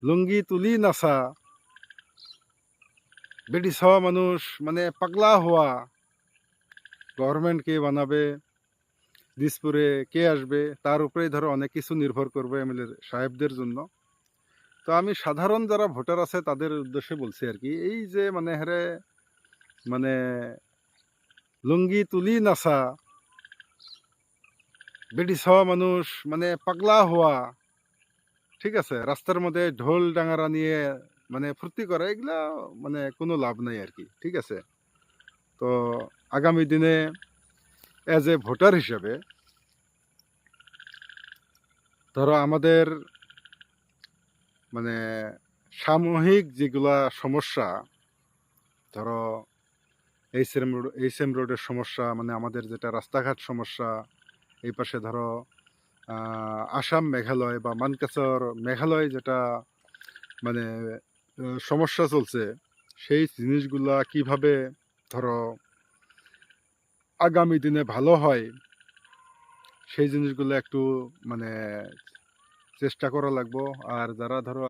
লুঙ্গি তুলি নাচা, বেটি ছাওয়া মানুষ মানে পাগলা হওয়া, গভর্নমেন্ট কে বানাবে, দিসপুরে কে আসবে, তার উপরেই ধরো অনেক কিছু নির্ভর করবে এমএলএ সাহেবদের জন্য। তো আমি সাধারণ যারা ভোটার আছে তাদের উদ্দেশ্যে বলছি আর কি, এই যে মানে হারে মানে লুঙ্গি তুলি নাচা, বেটি ছাওয়া মানুষ মানে পাগলা হওয়া, ঠিক আছে, রাস্তার মধ্যে ঢোল ডাঙারা নিয়ে মানে ফুর্তি করা, এগুলা মানে কোনো লাভ নাই আর কি, ঠিক আছে। তো আগামী দিনে অ্যাজ এ ভোটার হিসেবে ধরো আমাদের মানে সামূহিক যেগুলা সমস্যা, ধরো এইচ এম রোডের সমস্যা, মানে আমাদের যেটা রাস্তাঘাট সমস্যা, এই পাশে ধরো আসাম মেঘালয় বা মানকাসর মেঘালয় যেটা মানে সমস্যা চলছে, সেই জিনিসগুলা কিভাবে ধরো আগামী দিনে ভালো হয়, সেই জিনিসগুলো একটু মানে চেষ্টা করা লাগবো। আর যারা ধরো